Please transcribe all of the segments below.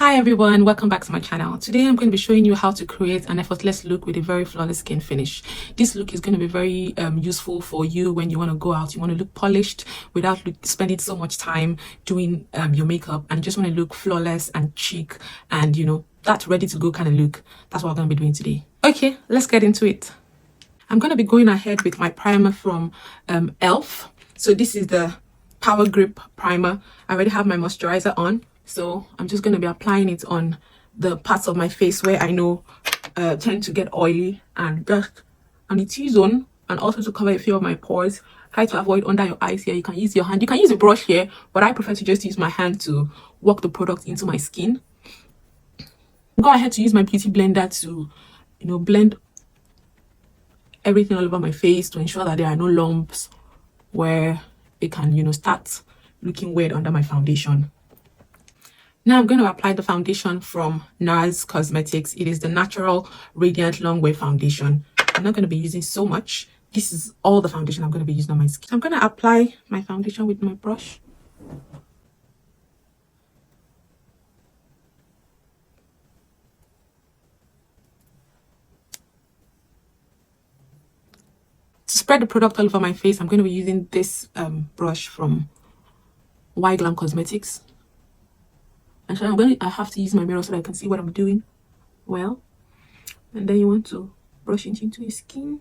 Hi everyone, welcome back to my channel. Today I'm going to be showing you how to create an effortless look with a very flawless skin finish. This look is going to be very useful for you when you want to go out. You want to look polished without spending so much time doing your makeup, and you just want to look flawless and chic and that ready to go kind of look. That's what I'm going to be doing today. Okay, let's get into it. I'm going to be going ahead with my primer from ELF. So this is the Power Grip Primer. I already have my moisturizer on. So I'm just going to be applying it on the parts of my face where I know tend to get oily, and just on the T-zone, and also to cover a few of my pores. Try to avoid under your eyes here. You can use your hand. You can use a brush here, but I prefer to just use my hand to work the product into my skin. Go ahead to use my beauty blender to, blend everything all over my face to ensure that there are no lumps where it can, start looking weird under my foundation. Now I'm going to apply the foundation from NARS Cosmetics. It is the Natural Radiant Longwear Foundation. I'm not going to be using so much. This is all the foundation I'm going to be using on my skin. I'm going to apply my foundation with my brush. To spread the product all over my face, I'm going to be using this brush from Glam Cosmetics. And so I have to use my mirror so that I can see what I'm doing well. And then you want to brush it into your skin.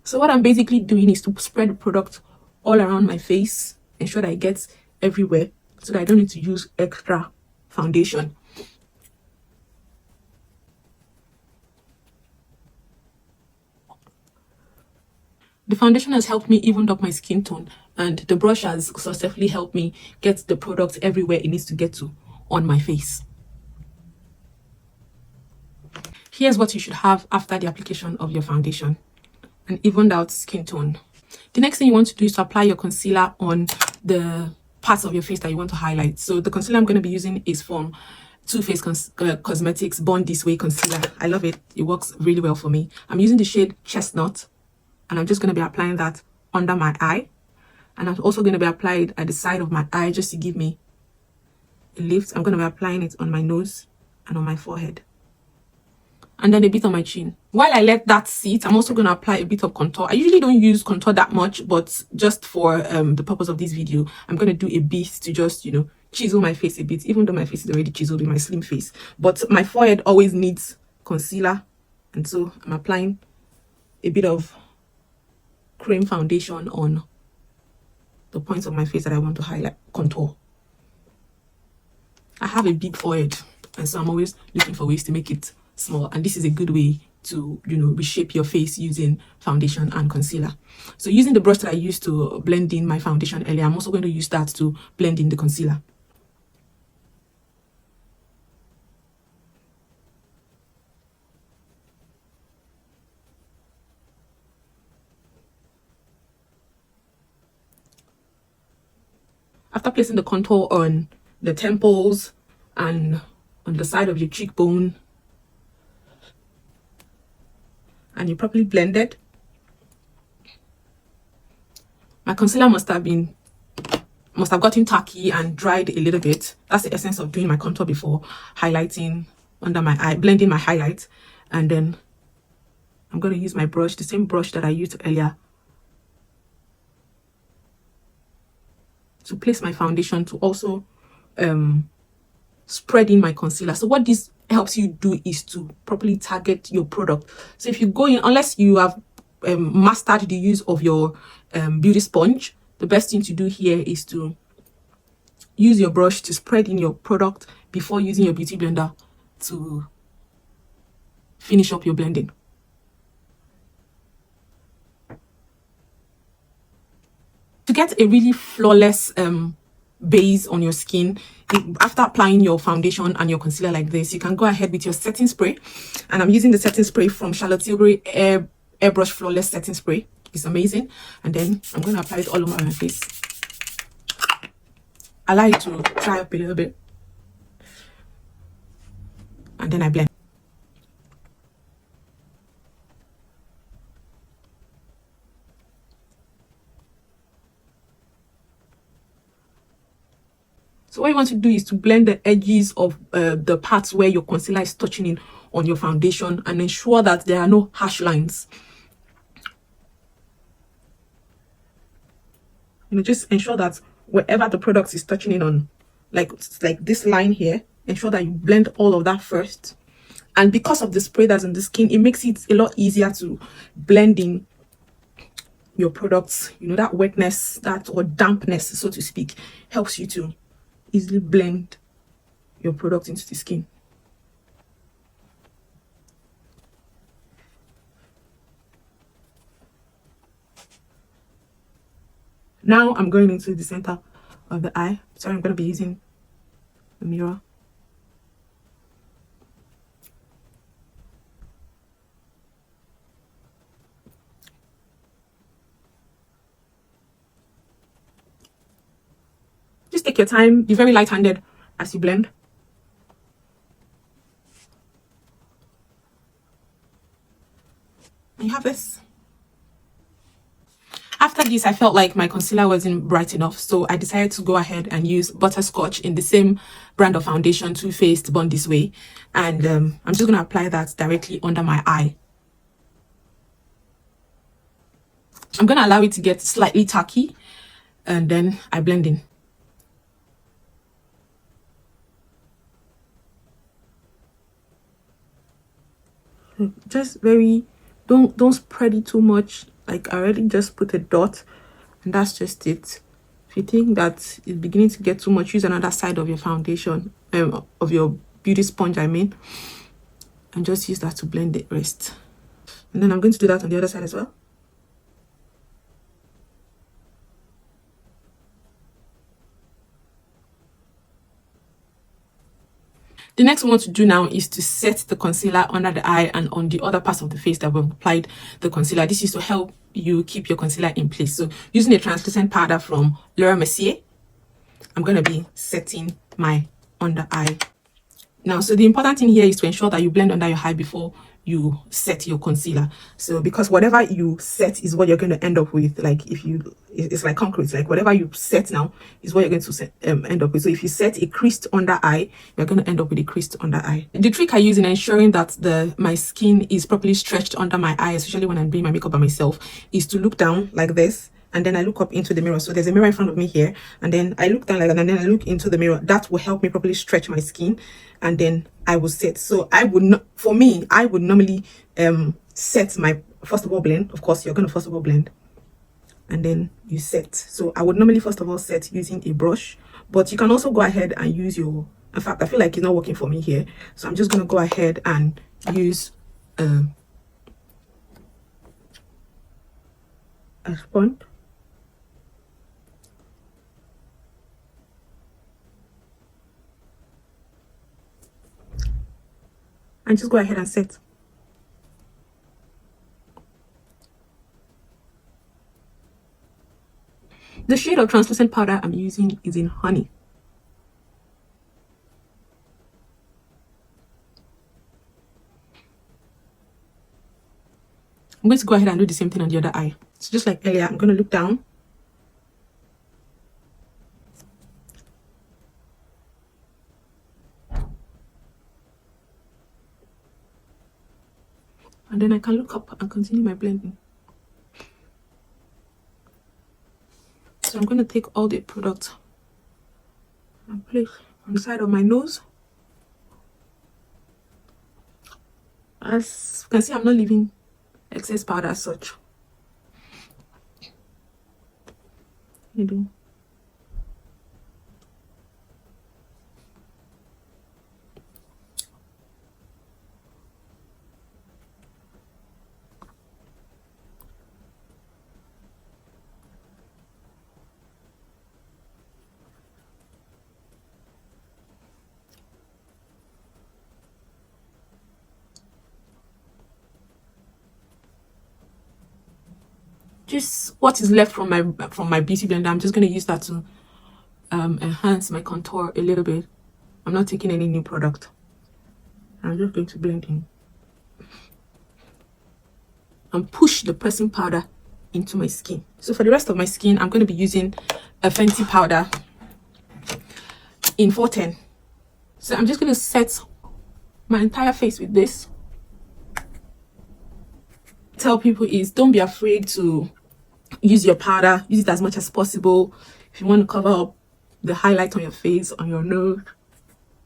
So what I'm basically doing is to spread the product all around my face, ensure that it gets everywhere so that I don't need to use extra foundation. The foundation has helped me even up my skin tone, and the brush has successfully helped me get the product everywhere it needs to get to on my face. Here's what you should have after the application of your foundation: an evened out skin tone. The next thing you want to do is to apply your concealer on the parts of your face that you want to highlight. So the concealer I'm going to be using is from Too Faced Cosmetics Born This Way Concealer. I love it. It works really well for me. I'm using the shade Chestnut, and I'm just going to be applying that under my eye. And I'm also going to be applying it at the side of my eye just to give me a lift. I'm going to be applying it on my nose and on my forehead, and then a bit on my chin. While I let that sit, I'm also going to apply a bit of contour. I usually don't use contour that much, but just for the purpose of this video, I'm going to do a bit to just, chisel my face a bit, even though my face is already chiseled with my slim face. But my forehead always needs concealer, and so I'm applying a bit of cream foundation on the points of my face that I want to highlight, contour. I have a big forehead, and so I'm always looking for ways to make it small, and this is a good way to reshape your face using foundation and concealer. So using the brush that I used to blend in my foundation earlier, I'm also going to use that to blend in the concealer. After placing the contour on the temples and on the side of your cheekbone, and you properly blended, my concealer must have gotten tacky and dried a little bit. That's the essence of doing my contour before highlighting under my eye, blending my highlight. And then I'm going to use my brush, the same brush that I used earlier, to place my foundation, to also spread in my concealer. So what this helps you do is to properly target your product. So if you go in, unless you have mastered the use of your beauty sponge, the best thing to do here is to use your brush to spread in your product before using your beauty blender to finish up your blending. To get a really flawless base on your skin, after applying your foundation and your concealer like this, you can go ahead with your setting spray. And I'm using the setting spray from Charlotte Tilbury Airbrush Flawless Setting Spray. It's amazing. And then I'm going to apply it all over my face. I like to dry up a little bit, and then I blend. So what you want to do is to blend the edges of the parts where your concealer is touching in on your foundation and ensure that there are no harsh lines. You know, just ensure that wherever the product is touching in on, like this line here, ensure that you blend all of that first. And because of the spray that's in the skin, it makes it a lot easier to blend in your products. You know, that wetness, that or dampness, so to speak, helps you to easily blend your product into the skin. Now I'm going into the center of the eye. Sorry, I'm going to be using the mirror. Just take your time, be very light-handed as you blend. And you have this. After this, I felt like my concealer wasn't bright enough, so I decided to go ahead and use Butterscotch in the same brand of foundation, Too Faced Born This Way. And I'm just going to apply that directly under my eye. I'm going to allow it to get slightly tacky, and then I blend in. Just very, don't spread it too much. Like I already just put a dot, and that's just it. If you think that it's beginning to get too much, use another side of your foundation, of your beauty sponge, I mean, and just use that to blend the rest. And then I'm going to do that on the other side as well. The next one we want to do now is to set the concealer under the eye and on the other parts of the face that we've applied the concealer. This is to help you keep your concealer in place. So using a translucent powder from Laura Mercier, I'm going to be setting my under eye. Now, so the important thing here is to ensure that you blend under your eye before you set your concealer. So because whatever you set is what you're going to end up with. Like if you, it's like concrete, like whatever you set now is what you're going to set, end up with. So if you set a creased under eye, you're going to end up with a creased under eye. The trick I use in ensuring that my skin is properly stretched under my eye, especially when I'm doing my makeup by myself, is to look down like this. And then I look up into the mirror. So there's a mirror in front of me here. And then I look down like that. And then I look into the mirror. That will help me properly stretch my skin. And then I will set. So I would not, for me, I would normally set my, first of all, blend. Of course, you're going to first of all blend. And then you set. So I would normally first of all set using a brush. But you can also go ahead and use your, in fact, I feel like it's not working for me here. So I'm just going to go ahead and use a sponge. And just go ahead and set. The shade of translucent powder I'm using is in Honey. I'm going to go ahead and do the same thing on the other eye. So just like earlier, I'm going to look down. And then I can look up and continue my blending. So I'm going to take all the product and place on the side of my nose. As you can see, I'm not leaving excess powder as such. Maybe. Just what is left from my beauty blender, I'm just going to use that to enhance my contour a little bit. I'm not taking any new product. I'm just going to blend in and push the pressing powder into my skin. So for the rest of my skin, I'm going to be using a Fenty powder. in 410. So I'm just going to set my entire face with this. Tell people is don't be afraid to use your powder. Use it as much as possible. If you want to cover up the highlight on your face, on your nose,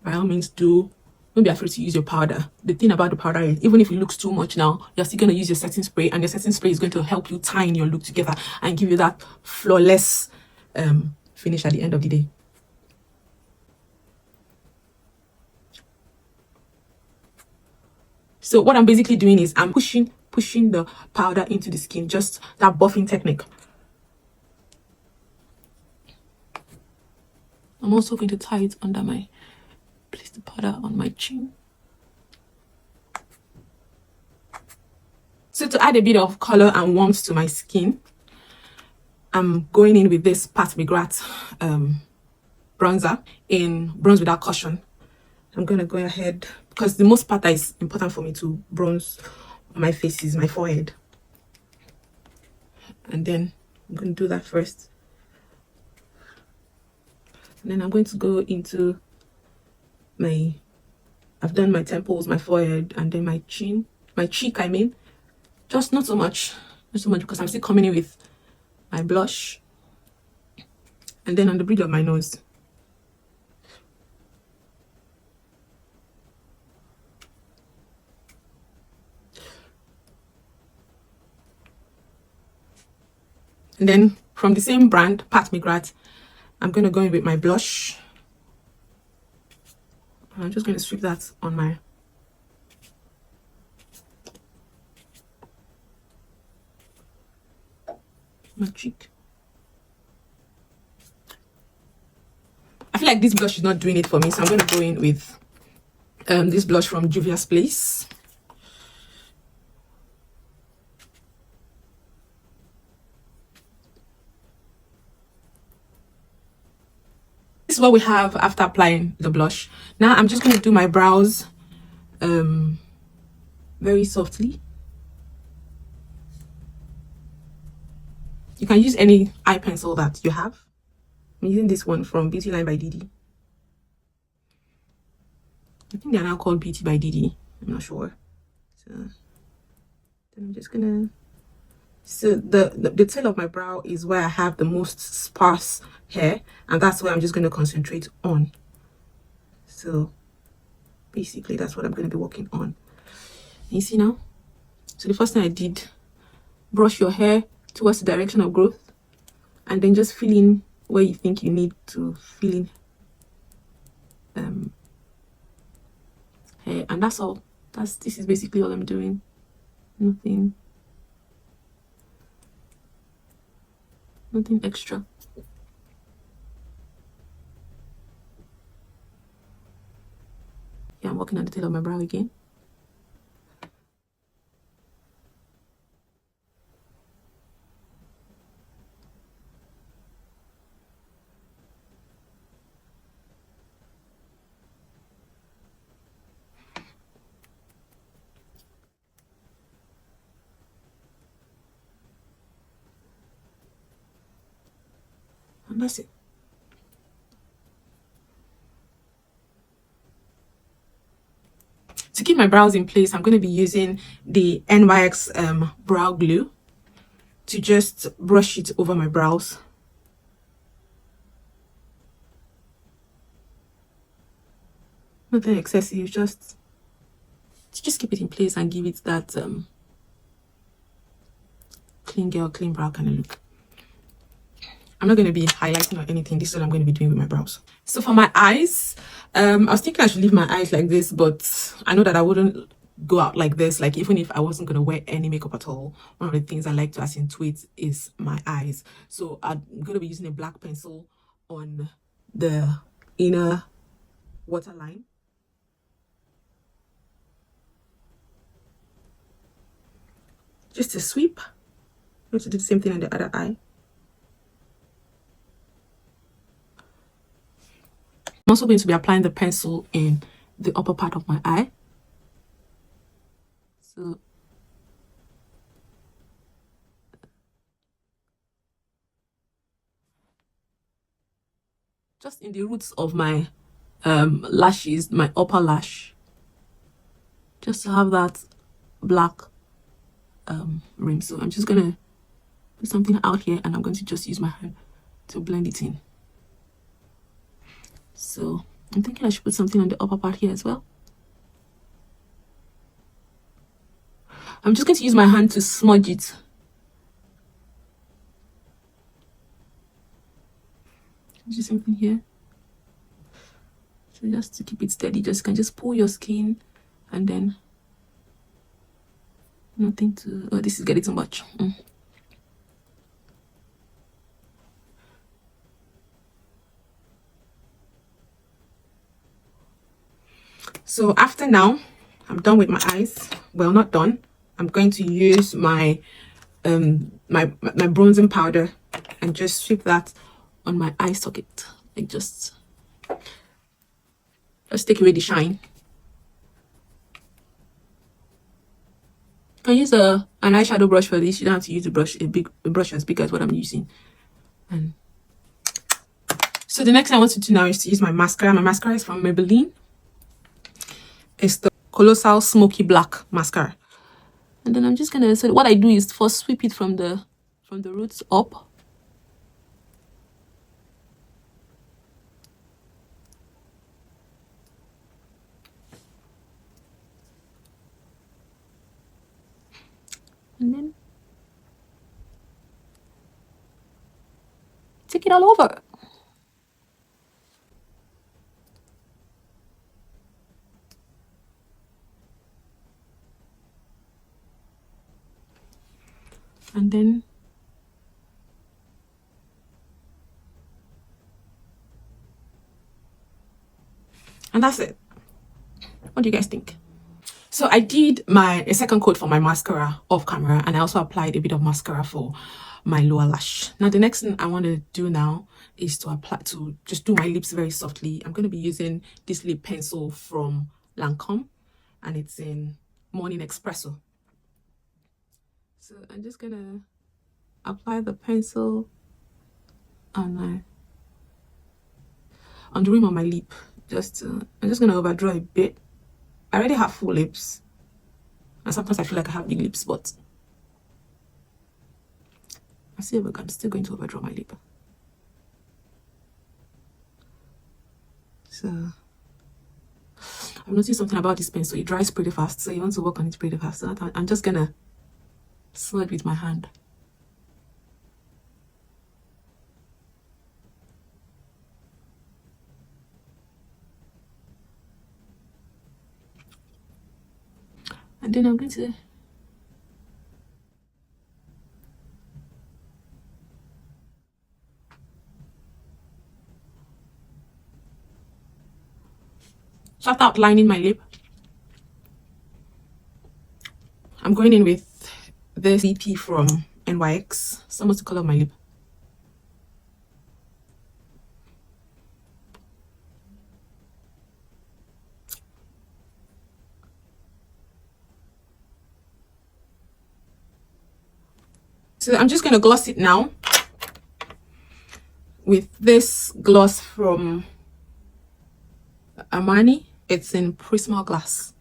by all means do. Don't be afraid to use your powder. The thing about the powder is, even if it looks too much now, you're still going to use your setting spray, and your setting spray is going to help you tie in your look together and give you that flawless finish at the end of the day. So what I'm basically doing is I'm pushing the powder into the skin, just that buffing technique. I'm also going to tie it under my, place the powder on my chin. So to add a bit of color and warmth to my skin, I'm going in with this Pat McGrath bronzer in Bronze Without Caution. I'm going to go ahead, because the most part that is important for me to bronze on my face is my forehead. And then I'm going to do that first. And then I'm going to go into I've done my temples, my forehead, and then my chin, my cheek, I mean. Just not so much, because I'm still coming in with my blush. And then on the bridge of my nose. And then from the same brand, Pat McGrath, I'm going to go in with my blush. I'm just going to sweep that on my cheek. I feel like this blush is not doing it for me, so I'm going to go in with this blush from Juvia's Place. This is what we have after applying the blush. Now I'm just going to do my brows very softly. You can use any eye pencil that you have. I'm using this one from Beauty Line by Didi. I think they are now called Beauty by Didi. I'm not sure. So then I'm just gonna. So the tail of my brow is where I have the most sparse hair, and that's where I'm just gonna concentrate on. So basically, that's what I'm gonna be working on. You see now? So the first thing I did, brush your hair towards the direction of growth, and then just fill in where you think you need to fill in hair, and that's all. This is basically all I'm doing. Nothing extra. Yeah, I'm working on the tail of my brow again. And that's it. To keep my brows in place, I'm going to be using the NYX brow glue to just brush it over my brows. Nothing excessive, just keep it in place and give it that clean girl, clean brow kind of look. I'm not going to be highlighting or anything. This is what I'm going to be doing with my brows. So for my eyes, I was thinking I should leave my eyes like this, but I know that I wouldn't go out like this. Like, even if I wasn't going to wear any makeup at all, one of the things I like to accentuate is my eyes. So I'm going to be using a black pencil on the inner waterline. Just a sweep. I'm going to do the same thing on the other eye. I'm also going to be applying the pencil in the upper part of my eye. So just in the roots of my lashes, my upper lash, just to have that black rim. So I'm just gonna put something out here, and I'm going to just use my hand to blend it in. So I'm thinking I should put something on the upper part here as well. I'm just going to use my hand to smudge it. Do something here. So just to keep it steady, you can just pull your skin, and then nothing to. Oh, this is getting too much. So after now, I'm done with my eyes. Well, not done. I'm going to use my my bronzing powder and just sweep that on my eye socket. Like just take away the shine. You can use an eyeshadow brush for this. You don't have to use a brush as big as what I'm using. And so the next thing I want to do now is to use my mascara. My mascara is from Maybelline. It's the Colossal Smoky Black Mascara. And then I'm just gonna, so what I do is first sweep it from the roots up. And then take it all over. And then that's it. What do you guys think? So I did a second coat for my mascara off camera, and I also applied a bit of mascara for my lower lash. Now the next thing I want to do now is to just do my lips very softly. I'm going to be using this lip pencil from Lancome, and it's in Morning Espresso. So I'm just gonna apply the pencil on the rim of my lip. I'm just gonna overdraw a bit. I already have full lips, and sometimes I feel like I have big lips, but I'm still going to overdraw my lip. So I've noticed something about this pencil. It dries pretty fast, so you want to work on it pretty fast. So I'm just gonna smudge with my hand. And then I'm going to start outlining my lip. I'm going in with this CP from NYX, somewhat to color my lip. So I'm just going to gloss it now with this gloss from Armani. It's in Prismal Glass.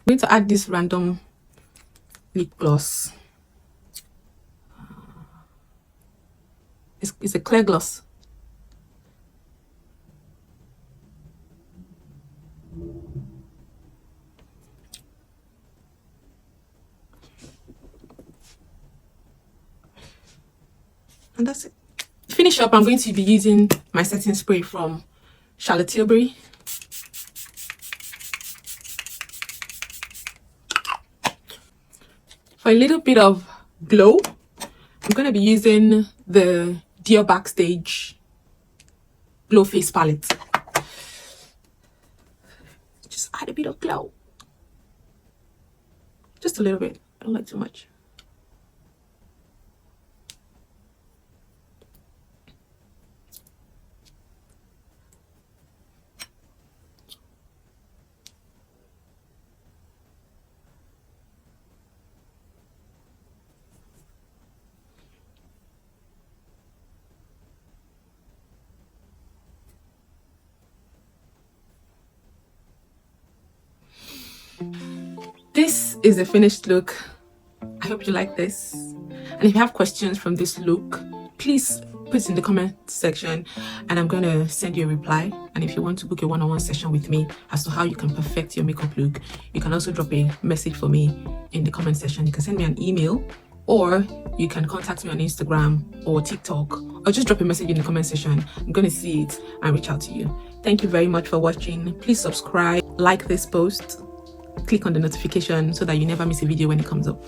I'm going to add this random lip gloss. It's a clear gloss. And that's it. To finish up, I'm going to be using my setting spray from Charlotte Tilbury. For a little bit of glow, I'm going to be using the Dior Backstage Glow Face Palette. Just add a bit of glow. Just a little bit. I don't like too much. this is the finished look. I hope you like this, and if you have questions from this look, please put it in the comment section and I'm gonna send you a reply. And if you want to book a one-on-one session with me as to how you can perfect your makeup look, you can also drop a message for me in the comment section. You can send me an email, or you can contact me on Instagram or TikTok, or just drop a message in the comment section. I'm gonna see it and reach out to you. Thank you very much for watching. Please subscribe, like this post, click on the notification so that you never miss a video when it comes up.